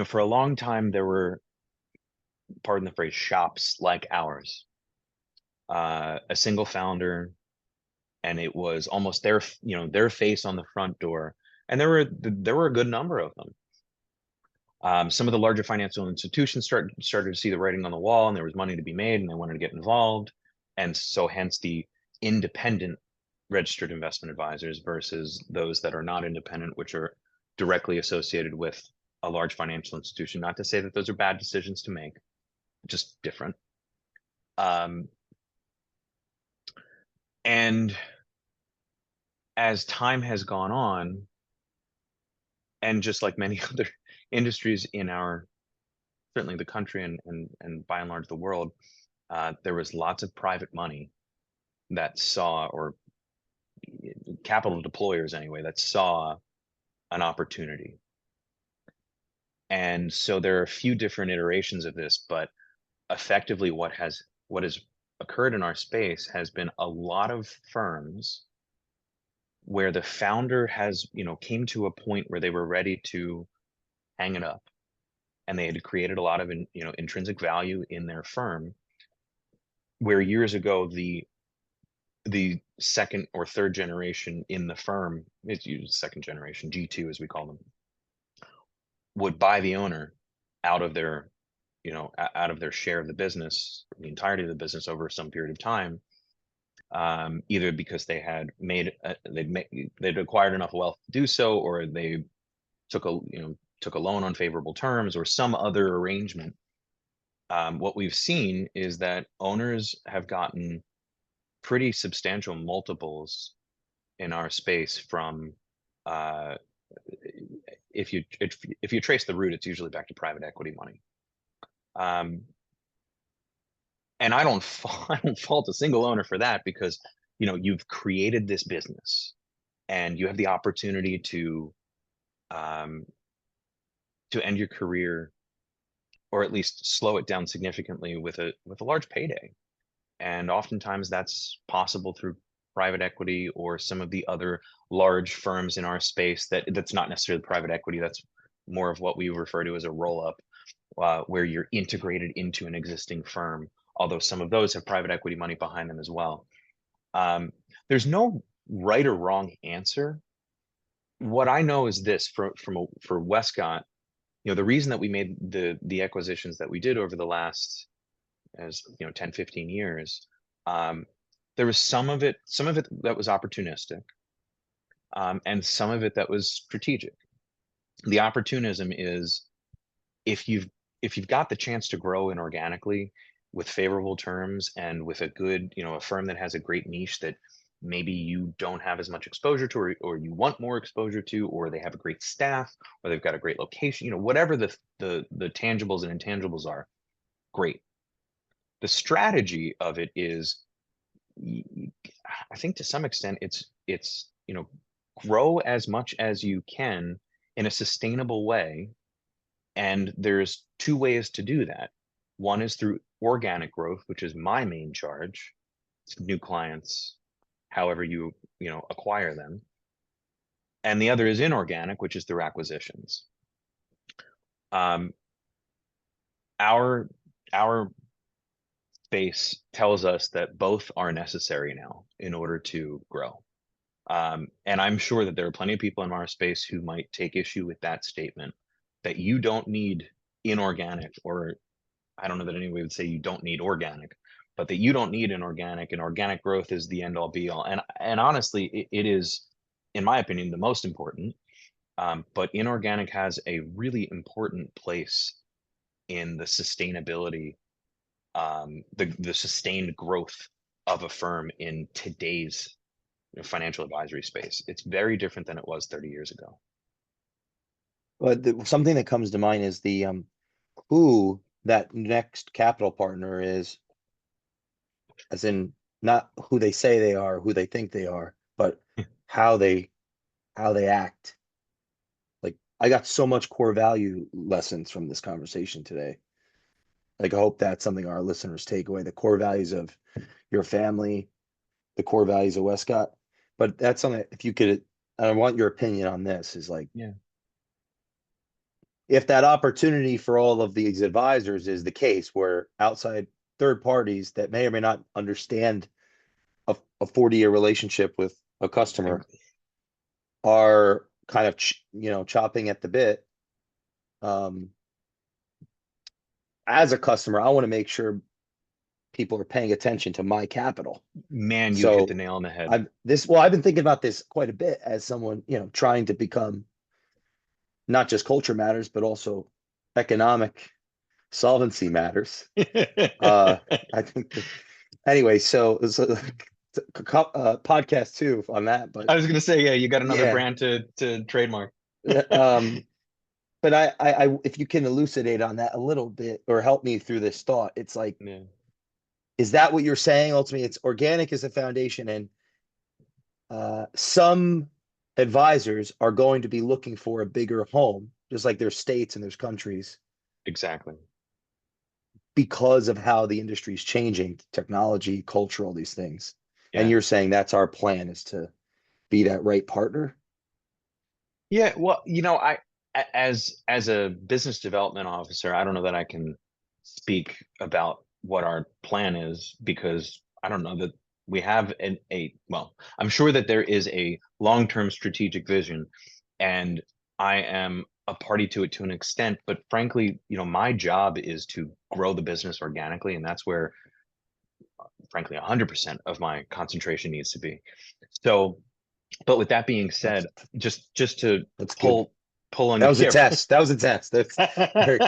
for a long time, there were, pardon the phrase, shops like ours, a single founder, and it was almost their face on the front door. And there were a good number of them. Some of the larger financial institutions started to see the writing on the wall, and there was money to be made, and they wanted to get involved. And so hence the independent registered investment advisors versus those that are not independent, which are directly associated with a large financial institution. Not to say that those are bad decisions to make, just different. And as time has gone on, and just like many other industries in certainly the country and by and large the world, there was lots of private money that saw, or capital deployers anyway, that saw an opportunity. And so there are a few different iterations of this, but effectively what has occurred in our space has been a lot of firms where the founder has, came to a point where they were ready to hang it up, and they had created a lot of intrinsic value in their firm, where years ago the second or third generation in the firm, it's used second generation, G2 as we call them, would buy the owner out of their out of their share of the business, the entirety of the business over some period of time, either because they had they'd acquired enough wealth to do so, or they took a loan on favorable terms, or some other arrangement. What we've seen is that owners have gotten pretty substantial multiples in our space from, if you trace the root, it's usually back to private equity money. And I don't fault a single owner for that, because you've created this business and you have the opportunity to end your career, or at least slow it down significantly with a large payday. And oftentimes that's possible through private equity or some of the other large firms in our space that's not necessarily private equity. That's more of what we refer to as a roll-up, where you're integrated into an existing firm, although some of those have private equity money behind them as well. There's no right or wrong answer. What I know is this: for Wescott, the reason that we made the acquisitions that we did over the last, 10, 15 years, there was some of it that was opportunistic, and some of it that was strategic. The opportunism is if you've got the chance to grow inorganically with favorable terms and with a good, a firm that has a great niche that maybe you don't have as much exposure to, or you want more exposure to, or they have a great staff, or they've got a great location, whatever the tangibles and intangibles are, great. The strategy of it is, I think to some extent, it's grow as much as you can in a sustainable way. And there's two ways to do that. One is through organic growth, which is my main charge. It's new clients, however you acquire them. And the other is inorganic, which is through acquisitions. Our space tells us that both are necessary now in order to grow. And I'm sure that there are plenty of people in our space who might take issue with that statement, that you don't need inorganic, or I don't know that anyone would say you don't need organic. but that you don't need an organic, and organic growth is the end all be all. And honestly, it is, in my opinion, the most important. But inorganic has a really important place in the sustainability, the sustained growth of a firm in today's financial advisory space. It's very different than it was 30 years ago.
But something that comes to mind is the who that next capital partner is, as in not who they say they are, who they think they are, but how they act. Like I got so much core value lessons from this conversation today. Like I hope that's something our listeners take away, the core values of your family, the core values of Wescott. But that's something, if you could, I want your opinion on this, is like,
Yeah.
if that opportunity for all of these advisors is the case where outside third parties that may or may not understand a 40-year relationship with a customer are kind of chopping at the bit, um, as a customer I want to make sure people are paying attention to my capital.
Man, you hit the
So
nail on the head.
I've been thinking about this quite a bit as someone, trying to become not just culture matters, but also economic solvency matters. I think that, anyway, so it's a podcast too on that, but
I was gonna say, yeah, you got another
yeah.
brand to trademark.
Um, but if you can elucidate on that a little bit or help me through this thought, it's like,
Yeah.
is that what you're saying? Ultimately, it's organic as a foundation, and some advisors are going to be looking for a bigger home, just like there's states and there's countries,
Exactly.
because of how the industry is changing, technology, culture, all these things. And
Yeah.
you're saying that's our plan, is to be that right partner.
Yeah. Well, as a business development officer, I don't know that I can speak about what our plan is, because I don't know that we have well, I'm sure that there is a long-term strategic vision, and I am a party to it to an extent, but frankly, my job is to grow the business organically, and that's where, frankly, 100% of my concentration needs to be. So, but with that being
That's
said, just to
that's good.
pull on
That
you
was a
here.
test. That was a test. That's very.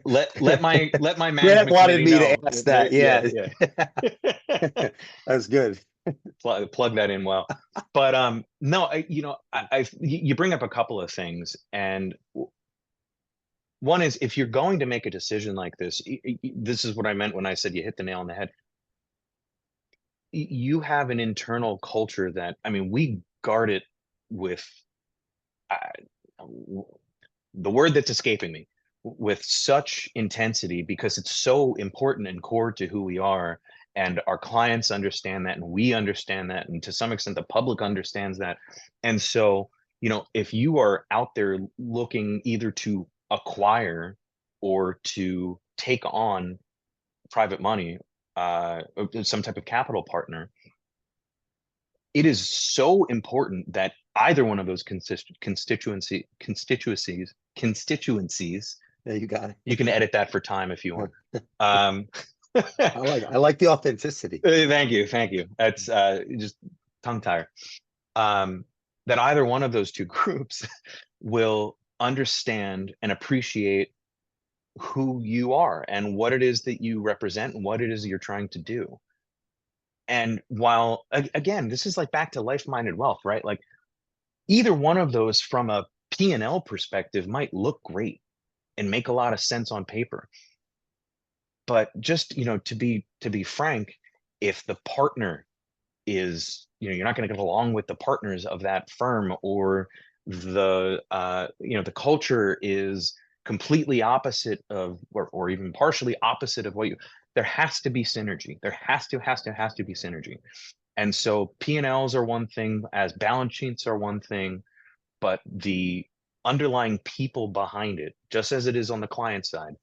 Let my
Grant
management
wanted
committee
me to
know.
ask that.
Yeah,
Yeah.
yeah.
That's good.
Plug that in well. But no, you bring up a couple of things, and one is, if you're going to make a decision like this, this is what I meant when I said you hit the nail on the head. You have an internal culture that, I mean, we guard it with, uh, the word that's escaping me, with such intensity, because it's so important and core to who we are, and our clients understand that, and we understand that, and to some extent the public understands that. And so, if you are out there looking either to acquire or to take on private money, or some type of capital partner, it is so important that either one of those constituencies,
Yeah, you got
you can edit that for time if you
it.
want. Um,
I like the authenticity.
thank you. That's just tongue tire. Um, that either one of those two groups will understand and appreciate who you are and what it is that you represent and what it is you're trying to do. And while, again, this is like back to life-minded wealth, right? Like, either one of those from a P&L perspective might look great and make a lot of sense on paper. But just, to be frank, if the partner is, you're not going to get along with the partners of that firm, or the culture is completely opposite of, or even partially opposite of there has to be synergy. There has to be synergy. And so P&Ls are one thing, as balance sheets are one thing, but the underlying people behind it, just as it is on the client side,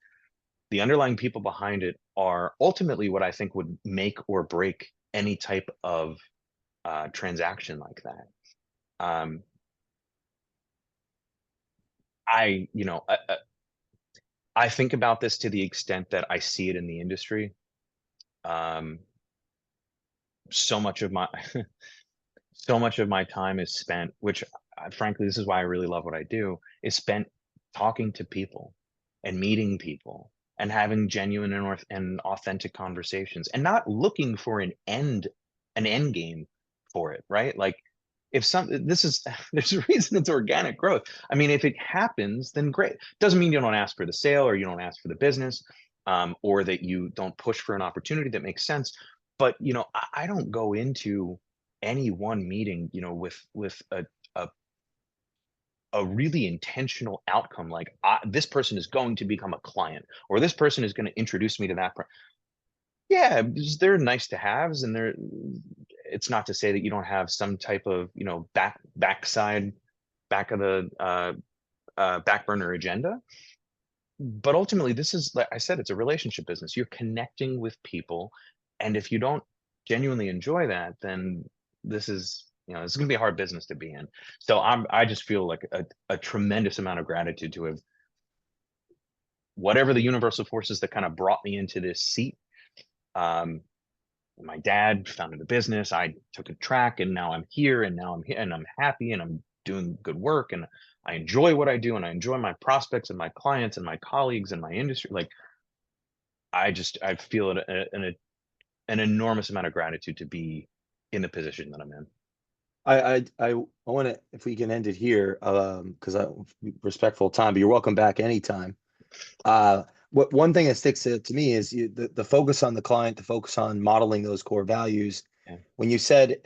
the underlying people behind it are ultimately what I think would make or break any type of transaction like that. Um, I, you know, I think about this to the extent that I see it in the industry. Um, so much of my so much of my time is spent, which frankly, this is why I really love what I do, is spent talking to people and meeting people and having genuine and authentic conversations and not looking for an end game for it, right? Like if some this is there's a reason it's organic growth. I mean, if it happens, then great. Doesn't mean you don't ask for the sale or you don't ask for the business, or that you don't push for an opportunity that makes sense. But I don't go into any one meeting, with a a really intentional outcome, like this person is going to become a client, or this person is going to introduce me to that. Yeah, they're nice to haves, and they're. It's not to say that you don't have some type of backside, back of the back burner agenda. But ultimately, this is, like I said, it's a relationship business. You're connecting with people, and if you don't genuinely enjoy that, then this is going to be a hard business to be in. So I just feel like a tremendous amount of gratitude to have whatever the universal forces that kind of brought me into this seat. Um, my dad founded a business. I took a track, and now I'm here, and now I'm here, and I'm happy, and I'm doing good work, and I enjoy what I do, and I enjoy my prospects and my clients and my colleagues and my industry. Like I feel an enormous amount of gratitude to be in the position that I'm in.
I want to, if we can end it here, because I'm respectful of time, but you're welcome back anytime. What one thing that sticks to me is the focus on the client, the focus on modeling those core values.
Yeah.
When you said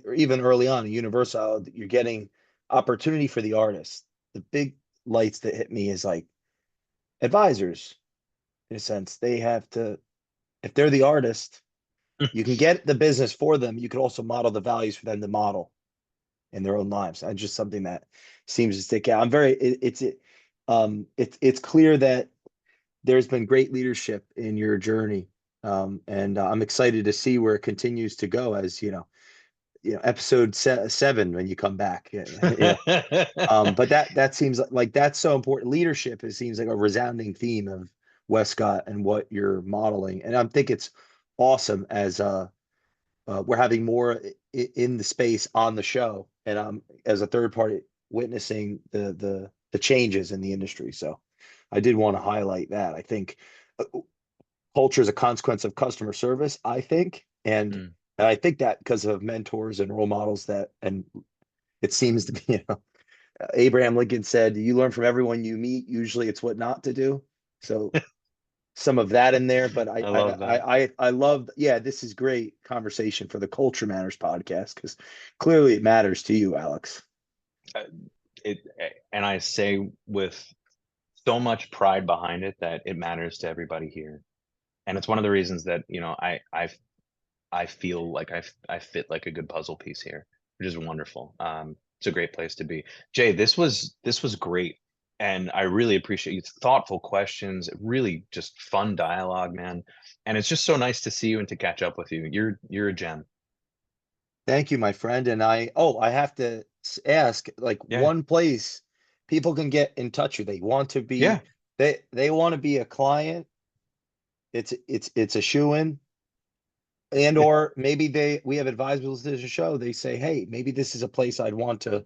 or even early on in Universal, that you're getting opportunity for the artist, the big lights that hit me is like advisors, in a sense, they have to, if they're the artist, you can get the business for them. You can also model the values for them to model in their own lives. And just something that seems to stick out. It's clear that there's been great leadership in your journey. And I'm excited to see where it continues to go as, episode 7, when you come back. Yeah. But that seems like that's so important. Leadership, it seems like a resounding theme of Wescott and what you're modeling. And I think it's awesome as we're having more in the space on the show, and I'm as a third party witnessing the changes in the industry. So I did want to highlight that. I think culture is a consequence of customer service, I think.
Mm.
And I think that because of mentors and role models that, and it seems to be, Abraham Lincoln said, you learn from everyone you meet. Usually it's what not to do. So some of that in there, but
I love that.
I love, yeah, this is great conversation for the Culture Matters podcast, because clearly it matters to you, Alex.
Uh, it and I say with so much pride behind it that it matters to everybody here. And it's one of the reasons that, I feel like I fit like a good puzzle piece here, which is wonderful. It's a great place to be. Jay, this was great. And I really appreciate you. Thoughtful questions, really just fun dialogue, man. And it's just so nice to see you and to catch up with you. You're a gem.
Thank you, my friend. And I have to ask, like,
Yeah.
one place people can get in touch with. They want to
Yeah.
be, they want to be a client. It's a shoe in. And or maybe we have advisors to the show. They say, hey, maybe this is a place I'd want to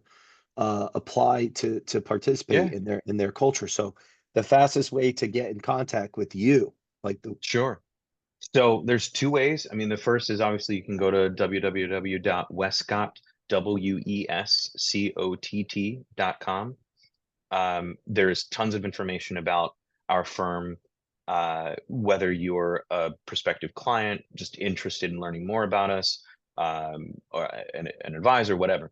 apply to participate
Yeah.
in their culture. So the fastest way to get in contact with you, like the
Sure. So there's two ways. I mean, the first is obviously you can go to www.wescott, WESCOTT.com. There's tons of information about our firm, whether you're a prospective client, just interested in learning more about us, or an advisor, whatever.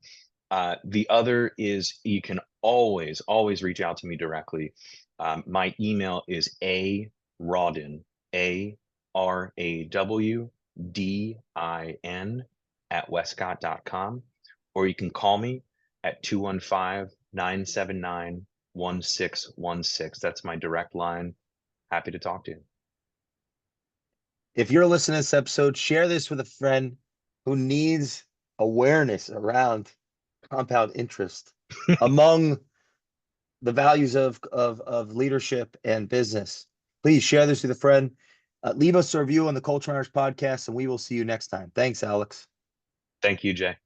The other is you can always reach out to me directly. My email is Rawdin, ARAWDIN @wescott.com, or you can call me at 215-979-1616. That's my direct line. Happy to talk to you.
if you're listening to this episode, share this with a friend who needs awareness around compound interest among the values of leadership and business. Please share this with a friend. Leave us a review on the Culture Runners podcast, and we will see you next time. Thanks, Alex.
Thank you, Jay.